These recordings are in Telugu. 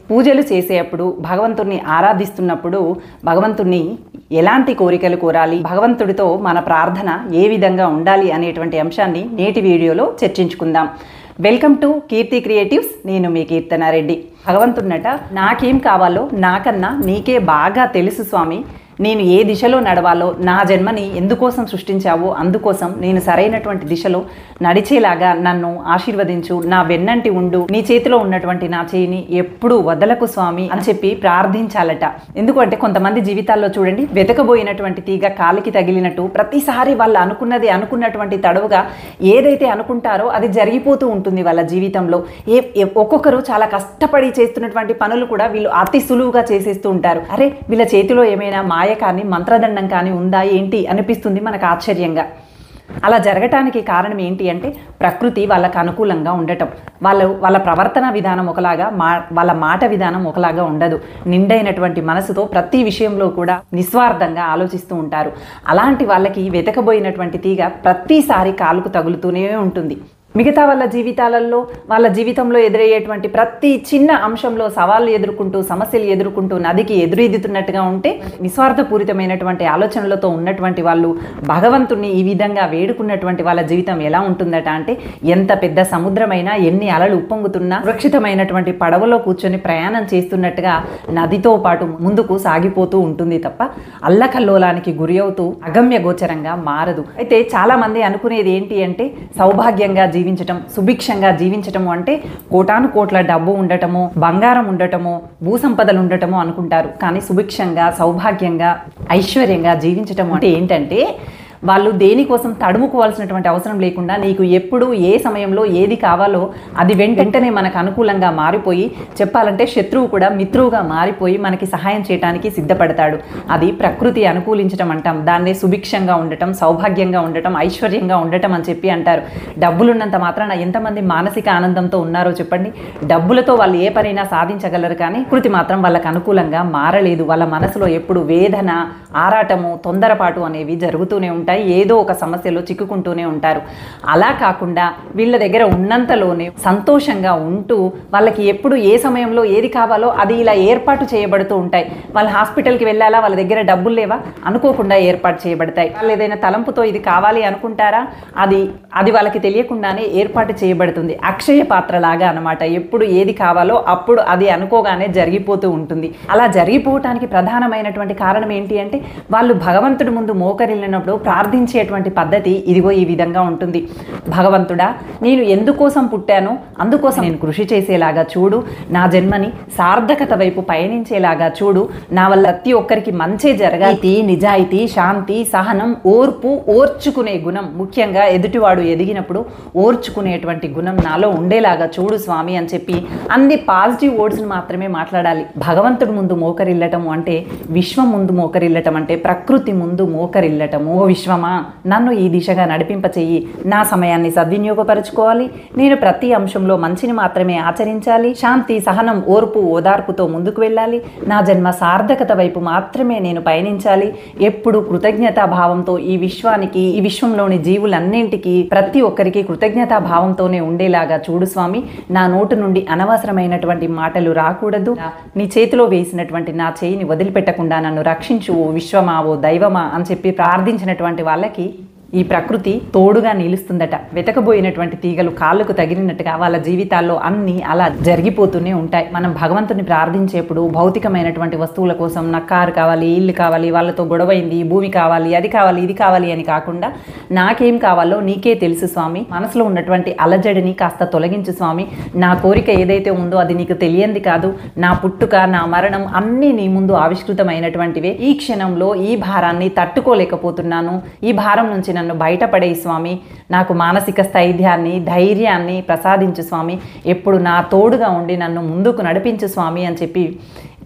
పూజలు చేసేటప్పుడు భగవంతుణ్ణి ఆరాధిస్తున్నప్పుడు భగవంతుణ్ణి ఎలాంటి కోరికలు కోరాలి, భగవంతుడితో మన ప్రార్థన ఏ విధంగా ఉండాలి అనేటువంటి అంశాన్ని నేటి వీడియోలో చర్చించుకుందాం. Welcome to Keerthi creatives. నేను మీ కీర్తనారెడ్డి. భగవంతుడినట నాకేం కావాలో నాకన్నా నీకే బాగా తెలుసు స్వామి, నేను ఏ దిశలో నడవాలో, నా జన్మని ఎందుకోసం సృష్టించావో అందుకోసం నేను సరైనటువంటి దిశలో నడిచేలాగా నన్ను ఆశీర్వదించు, నా వెన్నంటి ఉండు, నీ చేతిలో ఉన్నటువంటి నా చేయిని ఎప్పుడూ వదలకు స్వామి అని చెప్పి ప్రార్థించాలట. ఎందుకంటే కొంతమంది జీవితాల్లో చూడండి, వెతకబోయినటువంటి తీగ కాలికి తగిలినట్టు ప్రతిసారి వాళ్ళు అనుకున్నటువంటి తడవుగా ఏదైతే అనుకుంటారో అది జరిగిపోతూ ఉంటుంది వాళ్ళ జీవితంలో. ఒక్కొక్కరు చాలా కష్టపడి చేస్తున్నటువంటి పనులు కూడా వీళ్ళు అతి సులువుగా చేసేస్తూ ఉంటారు. అరే వీళ్ళ చేతిలో ఏమైనా మాయ కానీ మంత్రదండం కానీ ఉందా ఏంటి అనిపిస్తుంది మనకు ఆశ్చర్యంగా. అలా జరగటానికి కారణం ఏంటి అంటే ప్రకృతి వాళ్ళకు అనుకూలంగా ఉండటం. వాళ్ళ ప్రవర్తన విధానం ఒకలాగా, వాళ్ళ మాట విధానం ఒకలాగా ఉండదు. నిండైనటువంటి మనసుతో ప్రతి విషయంలో కూడా నిస్వార్థంగా ఆలోచిస్తూ ఉంటారు. అలాంటి వాళ్ళకి వెతకబోయినటువంటి తీగ ప్రతిసారి కాలుకు తగులుతూనే ఉంటుంది. మిగతా వాళ్ళ జీవితంలో ఎదురయ్యేటువంటి ప్రతి చిన్న అంశంలో సవాళ్ళు ఎదుర్కొంటూ, సమస్యలు ఎదుర్కొంటూ నదికి ఎదురెదుతున్నట్టుగా ఉంటే, నిస్వార్థపూరితమైనటువంటి ఆలోచనలతో ఉన్నటువంటి వాళ్ళు భగవంతుణ్ణి ఈ విధంగా వేడుకున్నటువంటి వాళ్ళ జీవితం ఎలా ఉంటుందట అంటే, ఎంత పెద్ద సముద్రమైనా, ఎన్ని అలలు ఉప్పొంగుతున్నా సురక్షితమైనటువంటి పడవలో కూర్చొని ప్రయాణం చేస్తున్నట్టుగా నదితో పాటు ముందుకు సాగిపోతూ ఉంటుంది తప్ప అల్లకల్లోలానికి గురి అవుతూ అగమ్య గోచరంగా మారదు. అయితే చాలా మంది అనుకునేది ఏంటి అంటే, సౌభాగ్యంగా జీవించటం, సుభిక్షంగా జీవించటము అంటే కోటాను కోట్ల డబ్బు ఉండటము, బంగారం ఉండటము, భూసంపదలు ఉండటము అనుకుంటారు. కానీ సుభిక్షంగా, సౌభాగ్యంగా, ఐశ్వర్యంగా జీవించటం అంటే ఏంటంటే, వాళ్ళు దేనికోసం తడుముకోవాల్సినటువంటి అవసరం లేకుండా నీకు ఎప్పుడు ఏ సమయంలో ఏది కావాలో అది వెంటనే మనకు అనుకూలంగా మారిపోయి, చెప్పాలంటే శత్రువు కూడా మిత్రువుగా మారిపోయి మనకి సహాయం చేయడానికి సిద్ధపడతాడు. అది ప్రకృతి అనుకూలించడం అంటాం. దాన్నే సుభిక్షంగా ఉండటం, సౌభాగ్యంగా ఉండటం, ఐశ్వర్యంగా ఉండటం అని చెప్పి అంటారు. డబ్బులున్నంత మాత్రాన ఎంతమంది మానసిక ఆనందంతో ఉన్నారో చెప్పండి. డబ్బులతో వాళ్ళు ఏ పనైనా సాధించగలరు, కానీ ప్రకృతి మాత్రం వాళ్ళకు అనుకూలంగా మారలేదు. వాళ్ళ మనసులో ఎప్పుడు వేదన, ఆరాటము, తొందరపాటు అనేవి జరుగుతూనే ఉంటాయి. ఏదో ఒక సమస్యలో చిక్కుకుంటూనే ఉంటారు. అలా కాకుండా వీళ్ళ దగ్గర ఉన్నంతలోనే సంతోషంగా ఉంటూ, వాళ్ళకి ఎప్పుడు ఏ సమయంలో ఏది కావాలో అది ఇలా ఏర్పాటు చేయబడుతూ ఉంటాయి. వాళ్ళు హాస్పిటల్కి వెళ్ళాలా, వాళ్ళ దగ్గర డబ్బులు లేవా, అనుకోకుండా ఏర్పాటు చేయబడతాయి. వాళ్ళు ఏదైనా తలంపుతో ఇది కావాలి అనుకుంటారా, అది వాళ్ళకి తెలియకుండానే ఏర్పాటు చేయబడుతుంది. అక్షయ పాత్రలాగా అనమాట. ఎప్పుడు ఏది కావాలో అప్పుడు అది అనుకోగానే జరిగిపోతూ ఉంటుంది. అలా జరిగిపోవటానికి ప్రధానమైనటువంటి కారణం ఏంటి అంటే, వాళ్ళు భగవంతుడి ముందు మోకరిల్లినప్పుడు ప్రార్థించేటువంటి పద్ధతి ఇదిగో ఈ విధంగా ఉంటుంది. భగవంతుడా, నేను ఎందుకోసం పుట్టానో అందుకోసం నేను కృషి చేసేలాగా చూడు, నా జన్మని సార్థకత వైపు పయనించేలాగా చూడు, నా వల్ల ప్రతి ఒక్కరికి మంచి జరగాలి, నిజాయితీ, శాంతి, సహనం, ఓర్పు, ఓర్చుకునే గుణం, ముఖ్యంగా ఎదుటివాడు ఎదిగినప్పుడు ఓర్చుకునేటువంటి గుణం నాలో ఉండేలాగా చూడు స్వామి అని చెప్పి అన్ని పాజిటివ్ వర్డ్స్ని మాత్రమే మాట్లాడాలి. భగవంతుడి ముందు మోకరిల్లటము అంటే, విశ్వం ముందు మోకరిల్లటం అంటే ప్రకృతి ముందు మోకరిల్లటము. ఓ విశ్వమా, నన్ను ఈ దిశగా నడిపింపచేయి, నా సమయాన్ని సద్వినియోగపరచుకోవాలి, నేను ప్రతి అంశంలో మంచిని మాత్రమే ఆచరించాలి, శాంతి, సహనం, ఓర్పు, ఓదార్పుతో ముందుకు వెళ్ళాలి, నా జన్మ సార్థకత వైపు మాత్రమే నేను పయనించాలి, ఎప్పుడు కృతజ్ఞతా భావంతో ఈ విశ్వానికి, ఈ విశ్వంలోని జీవులన్నింటికీ, ప్రతి ఒక్కరికి కృతజ్ఞతా భావంతోనే ఉండేలాగా చూడు స్వామి, నా నోటు నుండి అనవసరమైనటువంటి మాటలు రాకూడదు, నీ చేతిలో వేసినటువంటి నా చేయిని వదిలిపెట్టకుండా నన్ను రక్షించు ఓ విశ్వమా, ఓ దైవమా అని చెప్పి ప్రార్థించినటువంటి వాళ్ళకి ఈ ప్రకృతి తోడుగా నిలుస్తుందట. వెతకబోయినటువంటి తీగలు కాళ్ళకు తగిలినట్టుగా వాళ్ళ జీవితాల్లో అన్నీ అలా జరిగిపోతూనే ఉంటాయి. మనం భగవంతుని ప్రార్థించేప్పుడు భౌతికమైనటువంటి వస్తువుల కోసం, నాకు కారు కావాలి, ఇల్లు కావాలి, వాళ్ళతో గొడవైంది, భూమి కావాలి, అది కావాలి, ఇది కావాలి అని కాకుండా, నాకేం కావాలో నీకే తెలుసు స్వామి, మనసులో ఉన్నటువంటి అలజడిని కాస్త తొలగించు స్వామి, నా కోరిక ఏదైతే ఉందో అది నీకు తెలియంది కాదు, నా పుట్టుక, నా మరణం అన్నీ నీ ముందు ఆవిష్కృతమైనటువంటివే, ఈ క్షణంలో ఈ భారాన్ని తట్టుకోలేకపోతున్నాను, ఈ భారం నుంచి నన్ను బయటపడే స్వామి, నాకు మానసిక స్థైర్యాన్ని, ధైర్యాన్ని ప్రసాదించు స్వామి, ఎప్పుడు నా తోడుగా ఉండి నన్ను ముందుకు నడిపించు స్వామి అని చెప్పి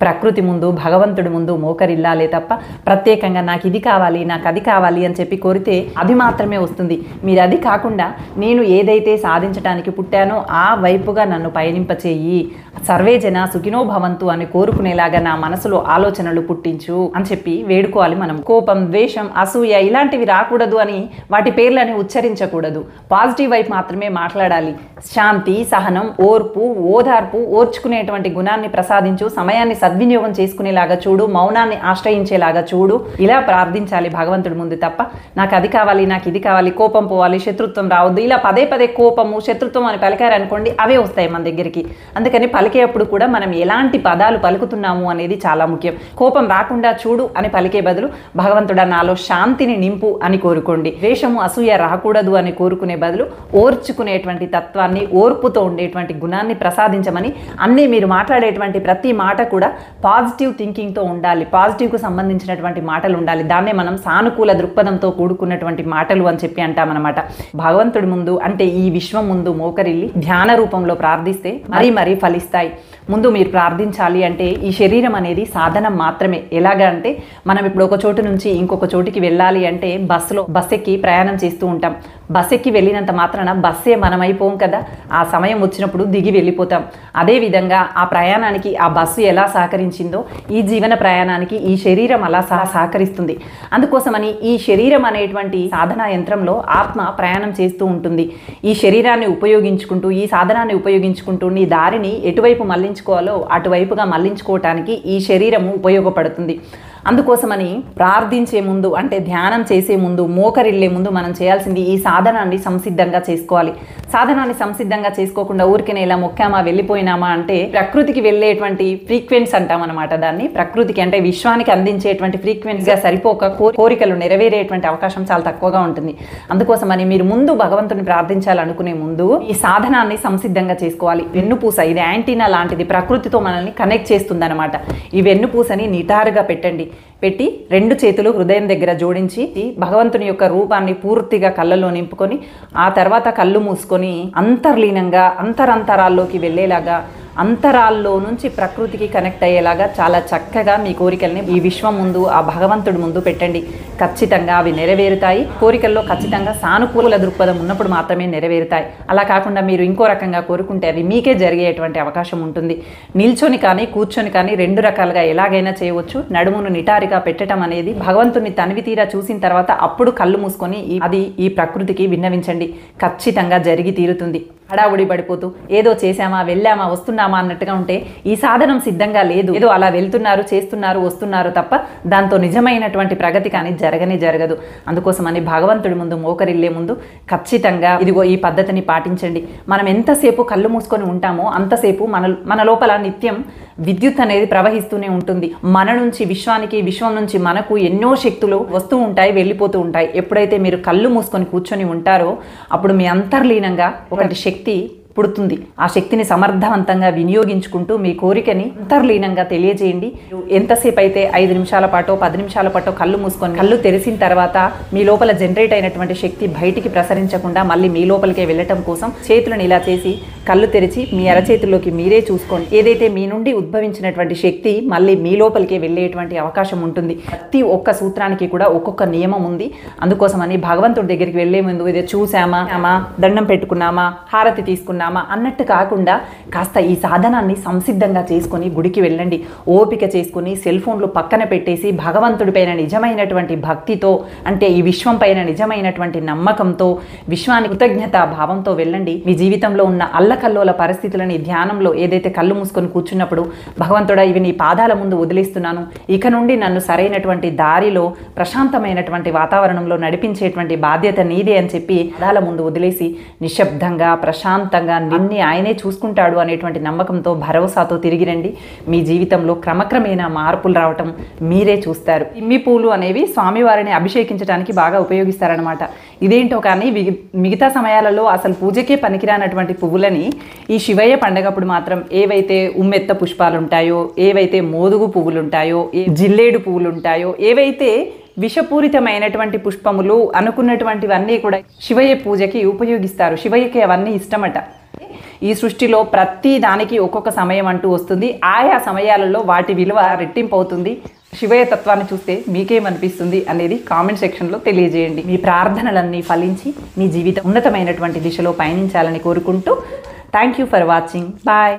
ప్రకృతి ముందు భగవంతుడి ముందు మోకరిల్లాలే తప్ప ప్రత్యేకంగా నాకు ఇది కావాలి నాకు అది కావాలి అని చెప్పి కోరితే అది మాత్రమే వస్తుంది. మీరు అది కాకుండా నేను ఏదైతే సాధించడానికి పుట్టానో ఆ వైపుగా నన్ను పయనింపచేయి, సర్వే జన సుఖినో భవంతు అని కోరుకునేలాగా నా మనసులో ఆలోచనలు పుట్టించు అని చెప్పి వేడుకోవాలి. మనం కోపం, ద్వేషం, అసూయ ఇలాంటివి రాకూడదు అని వాటి పేర్లని ఉచ్చరించకూడదు. పాజిటివ్ వైపు మాత్రమే మాట్లాడాలి. శాంతి, సహనం, ఓర్పు, ఓదార్పు, ఓర్చుకునేటువంటి గుణాన్ని ప్రసాదించు, సమయాన్ని సద్వినియోగం చేసుకునేలాగా చూడు, మౌనాన్ని ఆశ్రయించేలాగా చూడు. ఇలా ప్రార్థించాలి భగవంతుడి ముందు తప్ప నాకు అది కావాలి నాకు ఇది కావాలి, కోపం పోవాలి, శత్రుత్వం రావద్దు, ఇలా పదే పదే కోపము శత్రుత్వం అని పలికారనుకోండి అవే వస్తాయి మన దగ్గరికి. అందుకని పలికేటప్పుడు కూడా మనం ఎలాంటి పదాలు పలుకుతున్నాము అనేది చాలా ముఖ్యం. కోపం రాకుండా చూడు అని పలికే బదులు భగవంతుడా నాలో శాంతిని నింపు అని కోరుకోండి. ద్వేషము, అసూయ రాకూడదు అని కోరుకునే బదులు ఓర్చుకునేటువంటి తత్వాన్ని, ఓర్పుతో ఉండేటువంటి గుణాన్ని ప్రసాదించమని అన్నీ మీరు మాట్లాడేటువంటి ప్రతి మాట కూడా పాజిటివ్ థింకింగ్తో ఉండాలి. పాజిటివ్కు సంబంధించినటువంటి మాటలు ఉండాలి. దాన్నే మనం సానుకూల దృక్పథంతో కూడుకున్నటువంటి మాటలు అని చెప్పి అంటామన్నమాట. భగవంతుడి ముందు అంటే ఈ విశ్వం ముందు మోకరిల్లి ధ్యాన రూపంలో ప్రార్థిస్తే మరీ ఫలిస్తాయి. ముందు మీరు ప్రార్థించాలి అంటే ఈ శరీరం అనేది సాధనం మాత్రమే. ఎలాగా అంటే మనం ఇప్పుడు ఒక చోటు నుంచి ఇంకొక చోటికి వెళ్ళాలి అంటే బస్ ఎక్కి ప్రయాణం చేస్తూ ఉంటాం. బస్ ఎక్కి వెళ్ళినంత మాత్రాన బస్సే మనం అయిపోం కదా, ఆ సమయం వచ్చినప్పుడు దిగి వెళ్ళిపోతాం. అదేవిధంగా ఆ ప్రయాణానికి ఆ బస్సు ఎలా సహకరించిందో ఈ జీవన ప్రయాణానికి ఈ శరీరం అలా సహకరిస్తుంది. అందుకోసమని ఈ శరీరం అనేటువంటి సాధనా యంత్రంలో ఆత్మ ప్రయాణం చేస్తూ ఉంటుంది. ఈ శరీరాన్ని ఉపయోగించుకుంటూ, ఈ సాధనాన్ని ఉపయోగించుకుంటూ నీ దారిని ఎటువైపు మళ్లించుకోవాలో అటువైపుగా మళ్లించుకోవటానికి ఈ శరీరము ఉపయోగపడుతుంది. అందుకోసమని ప్రార్థించే ముందు అంటే ధ్యానం చేసే ముందు, మోకరిల్లే ముందు మనం చేయాల్సింది ఈ సాధనాన్ని సంసిద్ధంగా చేసుకోవాలి. సాధనాన్ని సంసిద్ధంగా చేసుకోకుండా ఊరికనే ఇలా మొక్కామా వెళ్ళిపోయినామా అంటే ప్రకృతికి వెళ్ళేటువంటి ఫ్రీక్వెన్స్ అంటామన్నమాట. దాన్ని ప్రకృతికి అంటే విశ్వానికి అందించేటువంటి ఫ్రీక్వెన్సీగా సరిపోక కోరికలు నెరవేరేటువంటి అవకాశం చాలా తక్కువగా ఉంటుంది. అందుకోసమని మీరు ముందు భగవంతుని ప్రార్థించాలనుకునే ముందు ఈ సాధనాన్ని సంసిద్ధంగా చేసుకోవాలి. వెన్నుపూస ఇది యాంటీనా లాంటిది, ప్రకృతితో మనల్ని కనెక్ట్ చేస్తుంది అనమాట. ఈ వెన్నుపూసని నిటారుగా పెట్టి 2 చేతులు హృదయం దగ్గర జోడించి భగవంతుని యొక్క రూపాన్ని పూర్తిగా కళ్ళలో నింపుకొని ఆ తర్వాత కళ్ళు మూసుకొని అంతర్లీనంగా అంతరాల్లోకి వెళ్ళేలాగా, అంతరాల్లో నుంచి ప్రకృతికి కనెక్ట్ అయ్యేలాగా చాలా చక్కగా మీ కోరికల్ని ఈ విశ్వం ముందు, ఆ భగవంతుడి ముందు పెట్టండి. ఖచ్చితంగా అవి నెరవేరుతాయి. కోరికల్లో ఖచ్చితంగా సానుకూల దృక్పథం ఉన్నప్పుడు మాత్రమే నెరవేరుతాయి. అలా కాకుండా మీరు ఇంకో రకంగా కోరుకుంటే అవి మీకే జరిగేటువంటి అవకాశం ఉంటుంది. నిల్చొని కానీ కూర్చొని కానీ 2 రకాలుగా ఎలాగైనా చేయవచ్చు. నడుమును నిటారిగా పెట్టడం అనేది భగవంతుని తనివి తీరా చూసిన తర్వాత అప్పుడు కళ్ళు మూసుకొని అది ఈ ప్రకృతికి విన్నవించండి. ఖచ్చితంగా జరిగి తీరుతుంది. హడావుడి పడిపోతూ ఏదో చేశామా, వెళ్ళామా, వస్తున్నామా అన్నట్టుగా ఉంటే ఈ సాధనం సిద్ధంగా లేదు. ఏదో అలా వెళ్తున్నారు, చేస్తున్నారు, వస్తున్నారు తప్ప దాంతో నిజమైనటువంటి ప్రగతి కానీ జరగదు. అందుకోసమని భగవంతుడి ముందు మోకరిల్లే ముందు ఖచ్చితంగా ఇదిగో ఈ పద్ధతిని పాటించండి. మనం ఎంతసేపు కళ్ళు మూసుకొని ఉంటామో అంతసేపు మన లోపల నిత్యం విద్యుత్ అనేది ప్రవహిస్తూనే ఉంటుంది. మన నుంచి విశ్వానికి, విశ్వం నుంచి మనకు ఎన్నో శక్తులు వస్తూ ఉంటాయి, వెళ్ళిపోతూ ఉంటాయి. ఎప్పుడైతే మీరు కళ్ళు మూసుకొని కూర్చొని ఉంటారో అప్పుడు మీ అంతర్లీనంగా ఒకటి శక్తి పుడుతుంది. ఆ శక్తిని సమర్థవంతంగా వినియోగించుకుంటూ మీ కోరికని అంతర్లీనంగా తెలియజేయండి. ఎంతసేపు అయితే 5 నిమిషాల పాటో 10 నిమిషాల పాటో కళ్ళు మూసుకొని కళ్ళు తెరిసిన తర్వాత మీ లోపల జనరేట్ అయినటువంటి శక్తి బయటికి ప్రసరించకుండా మళ్ళీ మీ లోపలికే వెళ్ళటం కోసం చేతులను ఇలా చేసి కళ్ళు తెరిచి మీ అరచేతుల్లోకి మీరే చూసుకోండి. ఏదైతే మీ నుండి ఉద్భవించినటువంటి శక్తి మళ్ళీ మీ లోపలికే వెళ్ళేటువంటి అవకాశం ఉంటుంది. ప్రతి ఒక్క సూత్రానికి కూడా ఒక్కొక్క నియమం ఉంది. అందుకోసమని భగవంతుడి దగ్గరికి వెళ్లే ముందు ఇదే చూసామా, దండం పెట్టుకున్నామా, హారతి తీసుకున్నామా అన్నట్టు కాకుండా కాస్త ఈ సాధనాన్ని సంసిద్ధంగా చేసుకొని గుడికి వెళ్ళండి. ఓపిక చేసుకుని సెల్ ఫోన్లు పక్కన పెట్టేసి భగవంతుడి పైన నిజమైనటువంటి భక్తితో అంటే ఈ విశ్వం పైన నిజమైనటువంటి నమ్మకంతో, విశ్వానికి కృతజ్ఞతా భావంతో వెళ్ళండి. మీ జీవితంలో ఉన్న అల్లకల్లోల పరిస్థితులని ధ్యానంలో ఏదైతే కళ్ళు మూసుకొని కూర్చున్నప్పుడు భగవంతుడా ఇవి నీ పాదాల ముందు వదిలేస్తున్నాను, ఇక నుండి నన్ను సరైనటువంటి దారిలో ప్రశాంతమైనటువంటి వాతావరణంలో నడిపించేటువంటి బాధ్యత నీదే అని చెప్పి పాదాల ముందు వదిలేసి నిశ్శబ్దంగా ప్రశాంతంగా నిన్ని ఆయనే చూసుకుంటాడు అనేటువంటి నమ్మకంతో, భరోసాతో తిరిగి రండి. మీ జీవితంలో క్రమక్రమేణా మార్పులు రావటం మీరే చూస్తారు. ఇమ్మి పూలు అనేవి స్వామివారిని అభిషేకించడానికి బాగా ఉపయోగిస్తారనమాట. ఇదేంటో కానీ మిగతా సమయాలలో అసలు పూజకే పనికిరానటువంటి పువ్వులని ఈ శివయ్య పండగప్పుడు మాత్రం ఏవైతే ఉమ్మెత్త పుష్పాలు ఉంటాయో, ఏవైతే మోదుగు పువ్వులు ఉంటాయో, జిల్లేడు పువ్వులు ఉంటాయో, ఏవైతే విషపూరితమైనటువంటి పుష్పములు అనుకున్నటువంటివన్నీ కూడా శివయ్య పూజకి ఉపయోగిస్తారు. శివయ్యకి అవన్నీ ఇష్టమట. ఈ సృష్టిలో ప్రతి దానికి ఒక్కొక్క సమయం అంటూ వస్తుంది. ఆయా సమయాలలో వాటి విలువ రెట్టింపు అవుతుంది. శివయ్య తత్వాన్ని చూస్తే మీకేమనిపిస్తుంది అనేది కామెంట్ సెక్షన్లో తెలియజేయండి. మీ ప్రార్థనలన్నీ ఫలించి మీ జీవితం ఉన్నతమైనటువంటి దిశలో పయనించాలని కోరుకుంటూ thank you for watching. Bye.